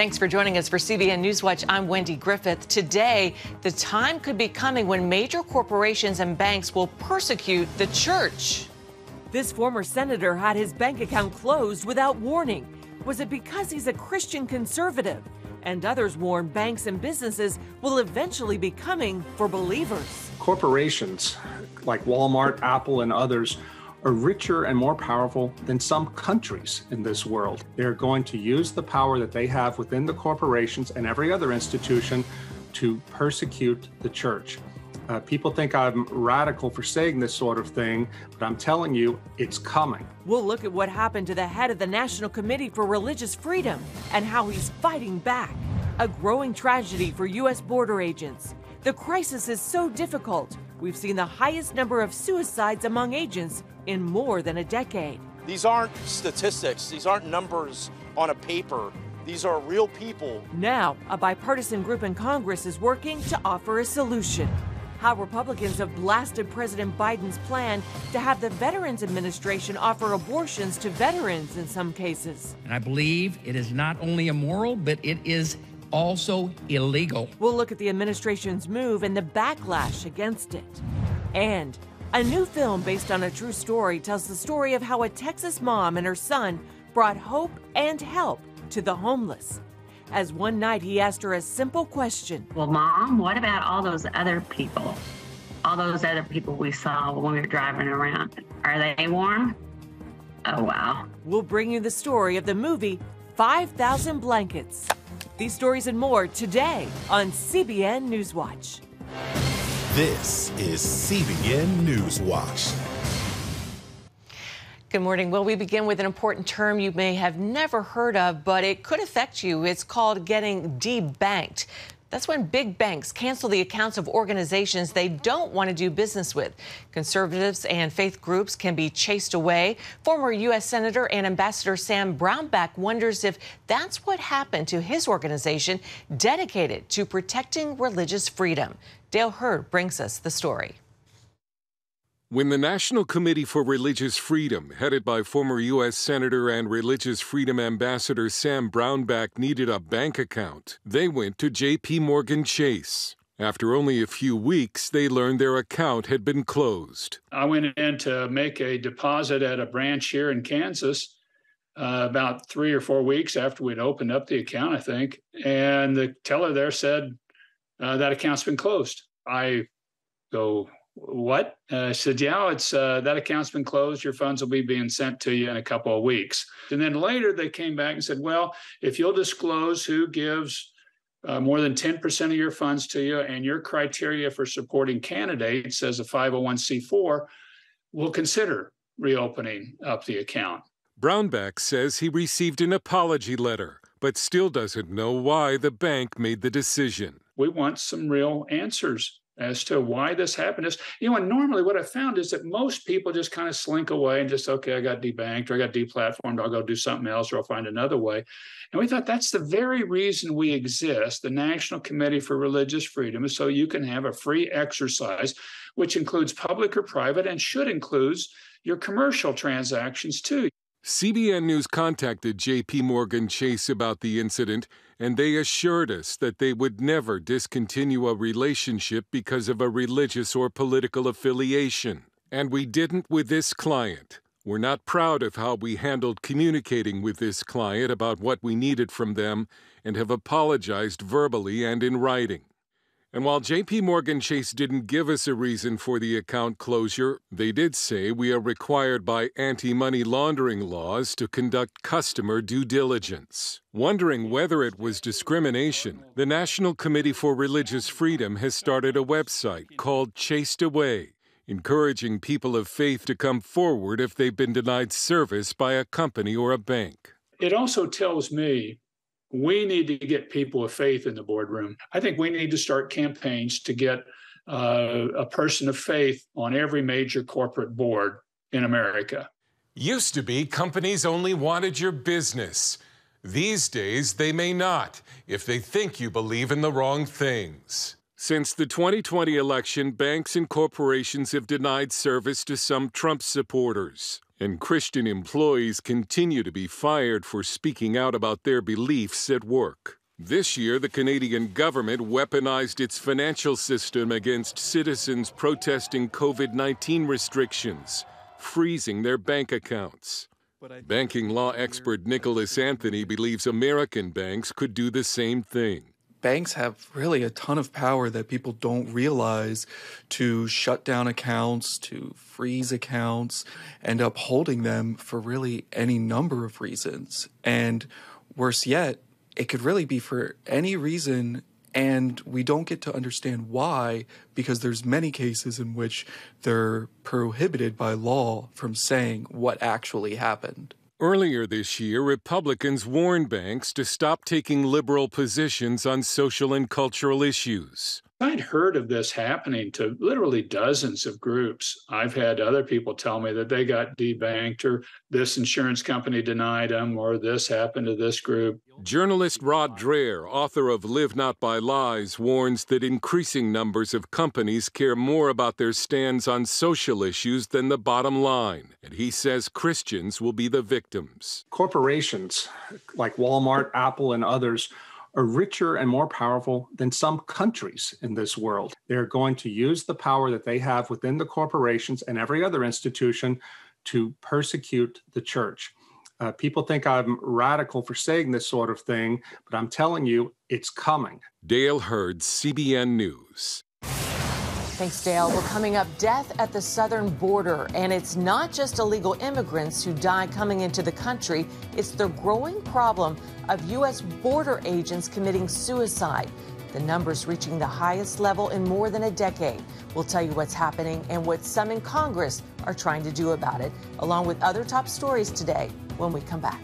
Thanks for joining us for CBN Newswatch. I'm Wendy Griffith. Today, the time could be coming when major corporations and banks will persecute the church. This former senator had his bank account closed without warning. Was it because he's a Christian conservative? And others warn banks and businesses will eventually be coming for believers. Corporations like Walmart, Apple, and others are richer and more powerful than some countries in this world. They're going to use the power that they have within the corporations and every other institution to persecute the church. People think I'm radical for saying this sort of thing, but I'm telling you, it's coming. We'll look at what happened to the head of the National Committee for Religious Freedom and how he's fighting back. A growing tragedy for U.S. border agents. The crisis is so difficult. We've seen the highest number of suicides among agents in more than a decade. These aren't statistics. These aren't numbers on a paper. These are real people. Now, a bipartisan group in Congress is working to offer a solution. How Republicans have blasted President Biden's plan to have the Veterans Administration offer abortions to veterans in some cases. And I believe it is not only immoral, but it is also illegal. We'll look at the administration's move and the backlash against it. And a new film based on a true story tells the story of how a Texas mom and her son brought hope and help to the homeless. As one night he asked her a simple question. Well, Mom, what about all those other people? All those other people we saw when we were driving around. Are they warm? Oh, wow. We'll bring you the story of the movie 5,000 Blankets. These stories and more today on CBN Newswatch. This is CBN Newswatch. Good morning. Well, we begin with an important term you may have never heard of, but it could affect you. It's called getting debanked. That's when big banks cancel the accounts of organizations they don't want to do business with. Conservatives and faith groups can be chased away. Former U.S. Senator and Ambassador Sam Brownback wonders if that's what happened to his organization dedicated to protecting religious freedom. Dale Hurd brings us the story. When the National Committee for Religious Freedom, headed by former U.S. Senator and Religious Freedom Ambassador Sam Brownback, needed a bank account, they went to J.P. Morgan Chase. After only a few weeks, they learned their account had been closed. I went in to make a deposit at a branch here in Kansas about 3 or 4 weeks after we'd opened up the account, I think. And the teller there said, that account's been closed. I go, what? I said, yeah, it's that account's been closed. Your funds will be being sent to you in a couple of weeks. And then later they came back and said, well, if you'll disclose who gives more than 10% of your funds to you and your criteria for supporting candidates as a 501c4, we'll consider reopening up the account. Brownback says he received an apology letter, but still doesn't know why the bank made the decision. We want some real answers as to why this happened. And normally what I found is that most people just kind of slink away and just, okay, I got debanked or I got deplatformed, I'll go do something else or I'll find another way. And we thought that's the very reason we exist. The National Committee for Religious Freedom is so you can have a free exercise, which includes public or private and should include your commercial transactions too. CBN News contacted J.P. Morgan Chase about the incident, and they assured us that they would never discontinue a relationship because of a religious or political affiliation. And we didn't with this client. We're not proud of how we handled communicating with this client about what we needed from them and have apologized verbally and in writing. And while J.P. Morgan Chase didn't give us a reason for the account closure, they did say we are required by anti-money laundering laws to conduct customer due diligence. Wondering whether it was discrimination, the National Committee for Religious Freedom has started a website called Chased Away, encouraging people of faith to come forward if they've been denied service by a company or a bank. It also tells me we need to get people of faith in the boardroom. I think we need to start campaigns to get a person of faith on every major corporate board in America. Used to be companies only wanted your business. These days, they may not, if they think you believe in the wrong things. Since the 2020 election, banks and corporations have denied service to some Trump supporters. And Christian employees continue to be fired for speaking out about their beliefs at work. This year, the Canadian government weaponized its financial system against citizens protesting COVID-19 restrictions, freezing their bank accounts. Banking law expert Nicholas Anthony believes American banks could do the same thing. Banks have really a ton of power that people don't realize to shut down accounts, to freeze accounts, and upholding them for really any number of reasons. And worse yet, it could really be for any reason, and we don't get to understand why, because there's many cases in which they're prohibited by law from saying what actually happened. Earlier this year, Republicans warned banks to stop taking liberal positions on social and cultural issues. I'd heard of this happening to literally dozens of groups. I've had other people tell me that they got debanked, or this insurance company denied them, or this happened to this group. Journalist Rod Dreher, author of Live Not by Lies, warns that increasing numbers of companies care more about their stands on social issues than the bottom line. And he says Christians will be the victims. Corporations like Walmart, Apple, and others are richer and more powerful than some countries in this world. They're going to use the power that they have within the corporations and every other institution to persecute the church. People think I'm radical for saying this sort of thing, but I'm telling you, it's coming. Dale Hurd, CBN News. Thanks, Dale. We're coming up. Death at the southern border. And it's not just illegal immigrants who die coming into the country. It's the growing problem of U.S. border agents committing suicide. The numbers reaching the highest level in more than a decade. We'll tell you what's happening and what some in Congress are trying to do about it, along with other top stories today when we come back.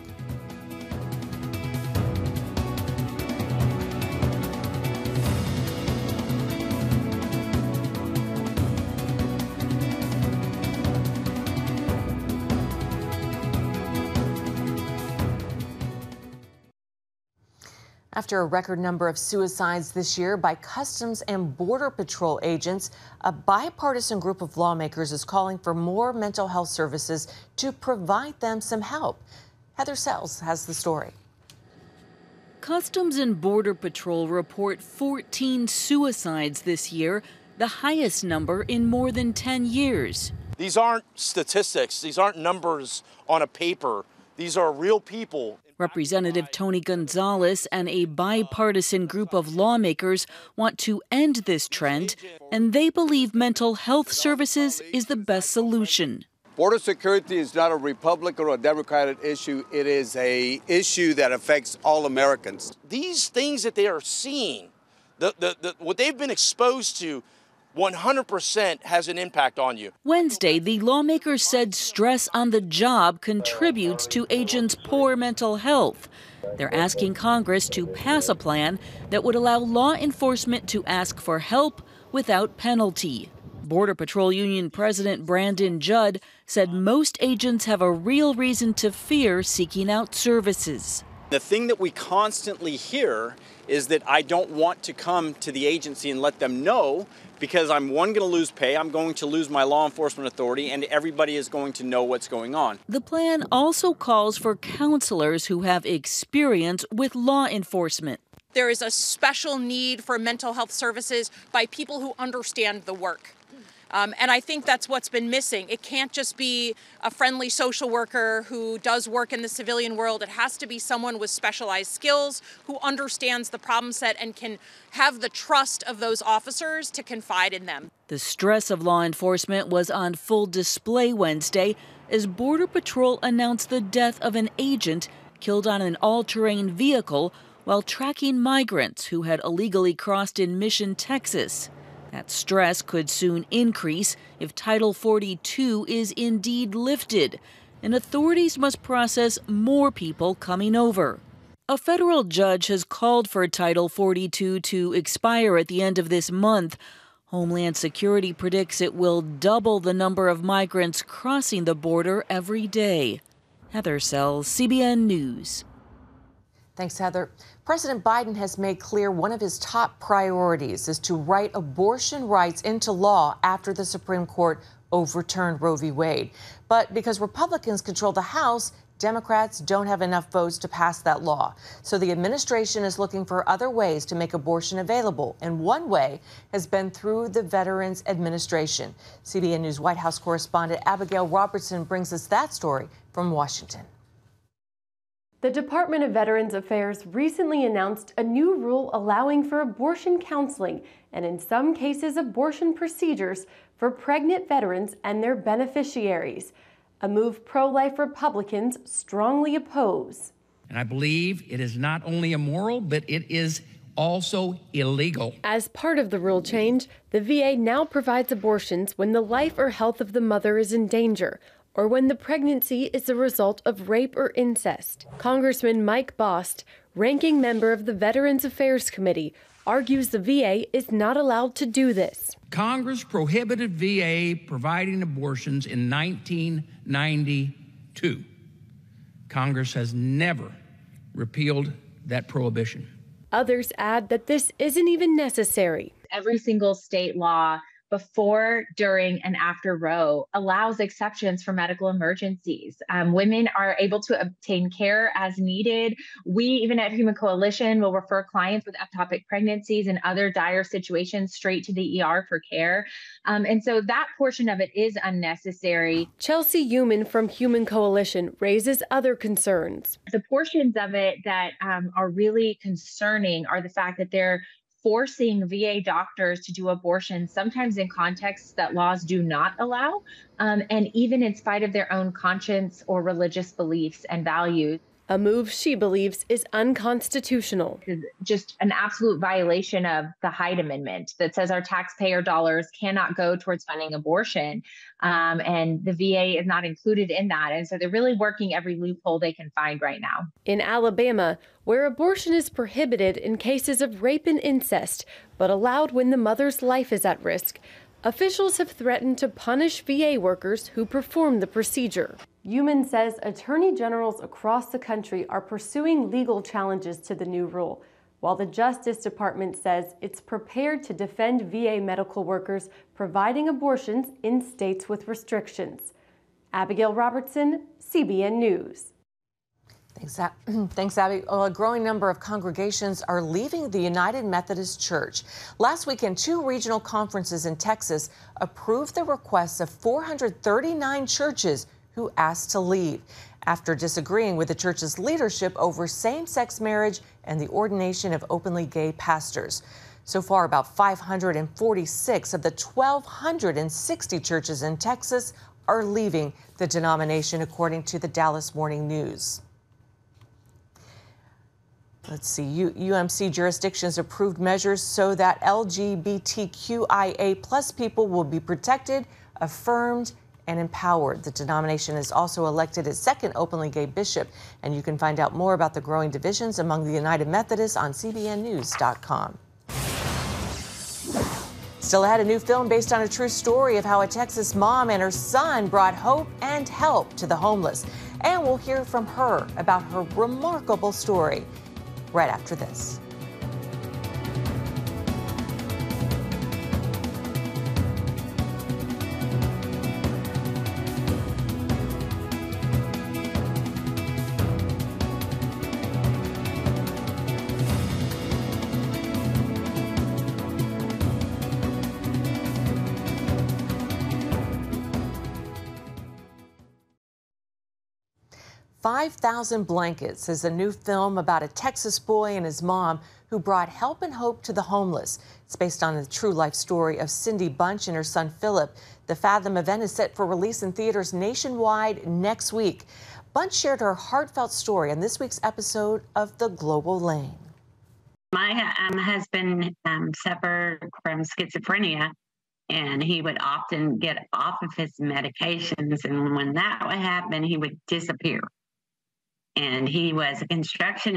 After a record number of suicides this year by Customs and Border Patrol agents, a bipartisan group of lawmakers is calling for more mental health services to provide them some help. Heather Sells has the story. Customs and Border Patrol report 14 suicides this year, the highest number in more than 10 years. These aren't statistics. These aren't numbers on a paper. These are real people. Representative Tony Gonzalez and a bipartisan group of lawmakers want to end this trend, and they believe mental health services is the best solution. Border security is not a Republican or a Democratic issue. It is an issue that affects all Americans. These things that they are seeing, what they've been exposed to, 100% has an impact on you. Wednesday, the lawmakers said stress on the job contributes to agents' poor mental health. They're asking Congress to pass a plan that would allow law enforcement to ask for help without penalty. Border Patrol Union President Brandon Judd said most agents have a real reason to fear seeking out services. The thing that we constantly hear is that I don't want to come to the agency and let them know, because I'm going to lose pay, I'm going to lose my law enforcement authority, and everybody is going to know what's going on. The plan also calls for counselors who have experience with law enforcement. There is a special need for mental health services by people who understand the work. And I think that's what's been missing. It can't just be a friendly social worker who does work in the civilian world. It has to be someone with specialized skills who understands the problem set and can have the trust of those officers to confide in them. The stress of law enforcement was on full display Wednesday as Border Patrol announced the death of an agent killed on an all-terrain vehicle while tracking migrants who had illegally crossed in Mission, Texas. That stress could soon increase if Title 42 is indeed lifted, and authorities must process more people coming over. A federal judge has called for Title 42 to expire at the end of this month. Homeland Security predicts it will double the number of migrants crossing the border every day. Heather Sells, CBN News. Thanks, Heather. President Biden has made clear one of his top priorities is to write abortion rights into law after the Supreme Court overturned Roe v. Wade. But because Republicans control the House, Democrats don't have enough votes to pass that law. So the administration is looking for other ways to make abortion available. And one way has been through the Veterans Administration. CBN News White House correspondent Abigail Robertson brings us that story from Washington. The Department of Veterans Affairs recently announced a new rule allowing for abortion counseling and, in some cases, abortion procedures for pregnant veterans and their beneficiaries, a move pro-life Republicans strongly oppose. And I believe it is not only immoral, but it is also illegal. As part of the rule change, the VA now provides abortions when the life or health of the mother is in danger, or when the pregnancy is the result of rape or incest. Congressman Mike Bost, ranking member of the Veterans Affairs Committee, argues the VA is not allowed to do this. Congress prohibited VA providing abortions in 1992. Congress has never repealed that prohibition. Others add that this isn't even necessary. Every single state law before, during, and after Roe allows exceptions for medical emergencies. Women are able to obtain care as needed. We, even at Human Coalition, will refer clients with ectopic pregnancies and other dire situations straight to the ER for care. And so that portion of it is unnecessary. Chelsea Human from Human Coalition raises other concerns. The portions of it that are really concerning are the fact that they're forcing VA doctors to do abortions, sometimes in contexts that laws do not allow, and even in spite of their own conscience or religious beliefs and values. A move she believes is unconstitutional. Just an absolute violation of the Hyde Amendment that says our taxpayer dollars cannot go towards funding abortion. And the VA is not included in that. And so they're really working every loophole they can find right now. In Alabama, where abortion is prohibited in cases of rape and incest, but allowed when the mother's life is at risk, officials have threatened to punish VA workers who perform the procedure. Human says attorney generals across the country are pursuing legal challenges to the new rule, while the Justice Department says it's prepared to defend VA medical workers providing abortions in states with restrictions. Abigail Robertson, CBN News. Thanks, Abby. Well, a growing number of congregations are leaving the United Methodist Church. Last weekend, 2 regional conferences in Texas approved the requests of 439 churches who asked to leave after disagreeing with the church's leadership over same-sex marriage and the ordination of openly gay pastors. So far, about 546 of the 1,260 churches in Texas are leaving the denomination, according to the Dallas Morning News. Let's see, UMC jurisdictions approved measures so that LGBTQIA plus people will be protected, affirmed, and empowered. The denomination has also elected its second openly gay bishop, and you can find out more about the growing divisions among the United Methodists on CBNnews.com. Still ahead, a new film based on a true story of how a Texas mom and her son brought hope and help to the homeless. And we'll hear from her about her remarkable story right after this. "5,000 Blankets" is a new film about a Texas boy and his mom who brought help and hope to the homeless. It's based on the true life story of Cindy Bunch and her son Philip. The Fathom event is set for release in theaters nationwide next week. Bunch shared her heartfelt story on this week's episode of The Global Lane. My husband suffered from schizophrenia, and he would often get off of his medications. And when that would happen, he would disappear. And he was a construction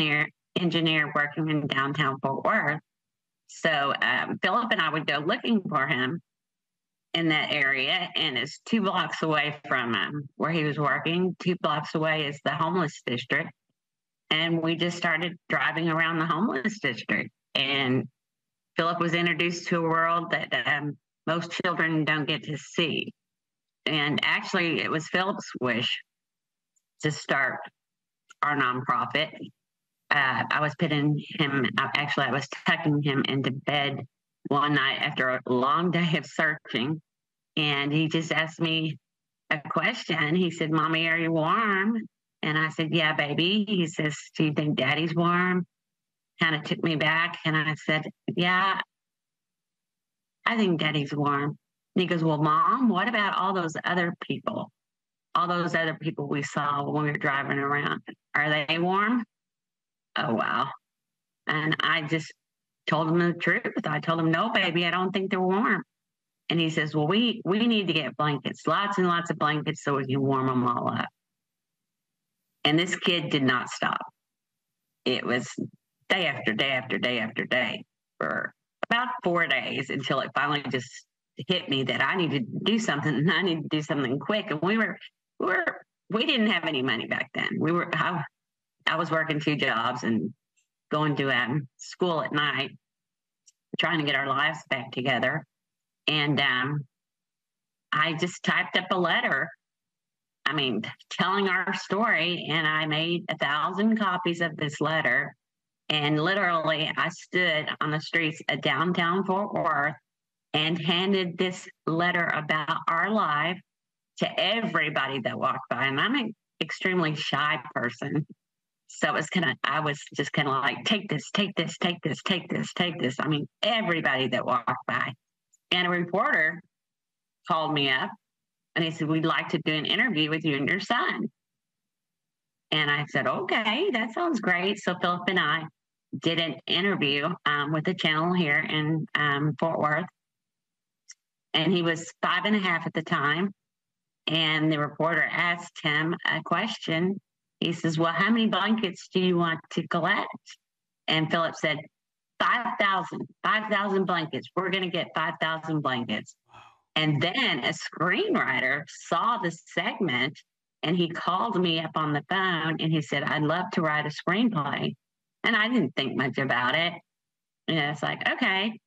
engineer working in downtown Fort Worth. So Philip and I would go looking for him in that area, and it's 2 blocks away from where he was working. 2 blocks away is the homeless district. And we just started driving around the homeless district. And Philip was introduced to a world that most children don't get to see. And actually, it was Philip's wish to start our nonprofit. I was putting him, actually, I was tucking him into bed one night after a long day of searching. And he just asked me a question. He said, "Mommy, are you warm?" And I said, "Yeah, baby." He says, "Do you think Daddy's warm?" Kind of took me back. And I said, "Yeah, I think Daddy's warm." And he goes, "Well, Mom, what about all those other people? All those other people we saw when we were driving around. Are they warm?" Oh, wow. And I just told him the truth. I told him, "No, baby, I don't think they're warm." And he says, "Well, we need to get blankets, lots and lots of blankets so we can warm them all up." And this kid did not stop. It was day after day after day after day for about 4 days until it finally just hit me that I needed to do something, and I needed to do something quick. And we didn't have any money back then. I was working 2 jobs and going to school at night, trying to get our lives back together. And I just typed up a letter, telling our story, and I made 1,000 copies of this letter. And literally, I stood on the streets of downtown Fort Worth and handed this letter about our life to everybody that walked by. And I'm an extremely shy person. So I was just kind of like, take this, take this, take this, take this, take this. Everybody that walked by. And a reporter called me up and he said, "We'd like to do an interview with you and your son." And I said, "Okay, that sounds great." So Philip and I did an interview with the channel here in Fort Worth. And he was 5.5 at the time. And the reporter asked him a question. He says, "Well, how many blankets do you want to collect?" And Philip said, 5,000 blankets. We're going to get 5,000 blankets. Wow. And then a screenwriter saw the segment and he called me up on the phone and he said, "I'd love to write a screenplay." And I didn't think much about it. And it's like, okay.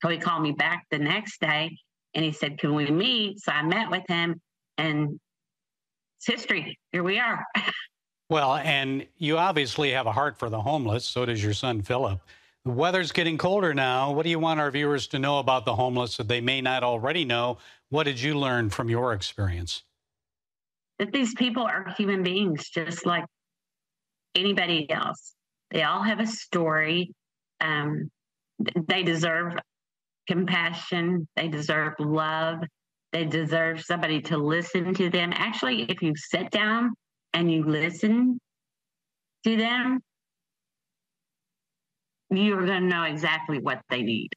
So he called me back the next day and he said, "Can we meet?" So I met with him and it's history. Here we are. Well, and you obviously have a heart for the homeless. So does your son, Philip. The weather's getting colder now. What do you want our viewers to know about the homeless that they may not already know? What did you learn from your experience? That these people are human beings, just like anybody else. They all have a story. They deserve compassion. They deserve love. They deserve somebody to listen to them. Actually, if you sit down and you listen to them, you're going to know exactly what they need.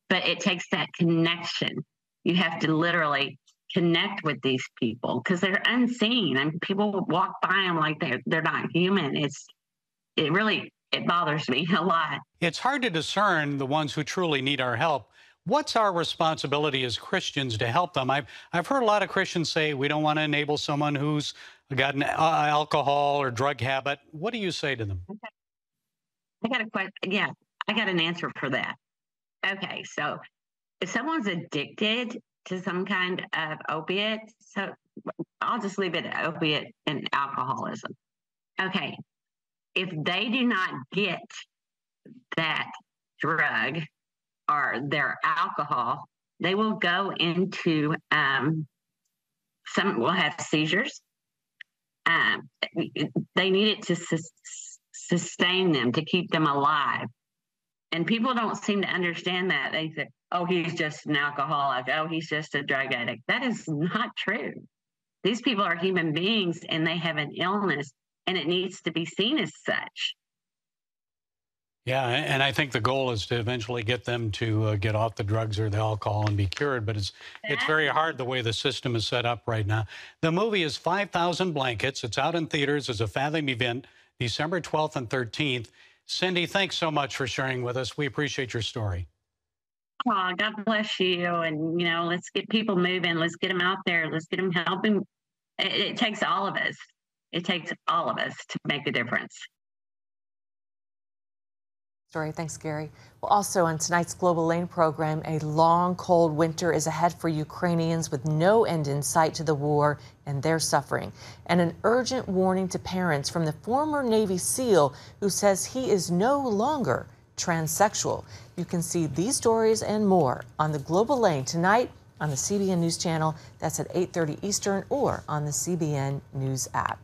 But it takes that connection. You have to literally connect with these people because they're unseen. And people walk by them like they're not human. It bothers me a lot. It's hard to discern the ones who truly need our help. What's our responsibility as Christians to help them? I've heard a lot of Christians say we don't want to enable someone who's got an alcohol or drug habit. What do you say to them? Okay. I got a question. Yeah, I got an answer for that. Okay, so if someone's addicted to some kind of opiate, so I'll just leave it at opiate and alcoholism. Okay, if they do not get that drug or their alcohol, they will go into some will have seizures. They need it to sustain them, to keep them alive. And people don't seem to understand that. They say, "Oh, he's just an alcoholic. Oh, he's just a drug addict." That is not true. These people are human beings and they have an illness and it needs to be seen as such. Yeah, and I think the goal is to eventually get them to get off the drugs or the alcohol and be cured. But it's very hard the way the system is set up right now. The movie is 5,000 Blankets. It's out in theaters as a Fathom event, December 12th and 13th. Cindy, thanks so much for sharing with us. We appreciate your story. Oh, God bless you. And, let's get people moving. Let's get them out there. Let's get them helping. It takes all of us. It takes all of us to make a difference. Story. Thanks, Gary. Well, also on tonight's Global Lane program, a long, cold winter is ahead for Ukrainians with no end in sight to the war and their suffering. And an urgent warning to parents from the former Navy SEAL who says he is no longer transsexual. You can see these stories and more on the Global Lane tonight on the CBN News Channel. That's at 8:30 Eastern or on the CBN News app.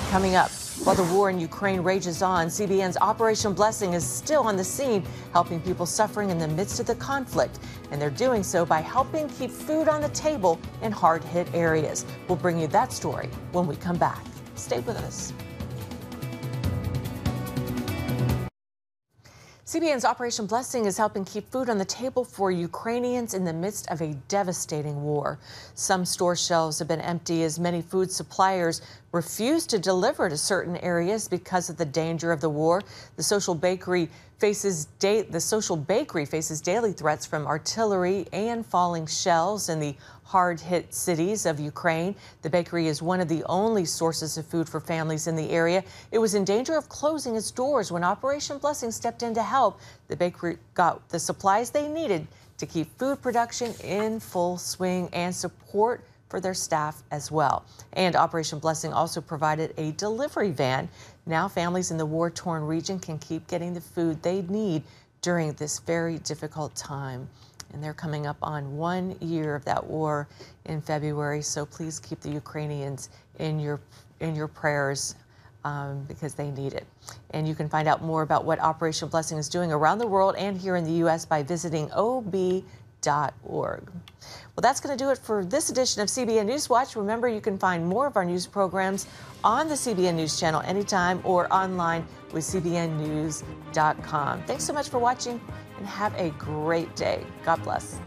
Coming up, while the war in Ukraine rages on, CBN's Operation Blessing is still on the scene, helping people suffering in the midst of the conflict. And they're doing so by helping keep food on the table in hard-hit areas. We'll bring you that story when we come back. Stay with us. CBN's Operation Blessing is helping keep food on the table for Ukrainians in the midst of a devastating war. Some store shelves have been empty as many food suppliers refuse to deliver to certain areas because of the danger of the war. The Social Bakery faces daily threats from artillery and falling shells in the hard-hit cities of Ukraine. The bakery is one of the only sources of food for families in the area. It was in danger of closing its doors when Operation Blessing stepped in to help. The bakery got the supplies they needed to keep food production in full swing and support for their staff as well. And Operation Blessing also provided a delivery van. Now families in the war-torn region can keep getting the food they need during this very difficult time. And they're coming up on 1 year of that war in February. So please keep the Ukrainians in your prayers because they need it. And you can find out more about what Operation Blessing is doing around the world and here in the U.S. by visiting ob.org. Well, that's going to do it for this edition of CBN News Watch. Remember, you can find more of our news programs on the CBN News Channel anytime or online with cbnnews.com. Thanks so much for watching and have a great day. God bless.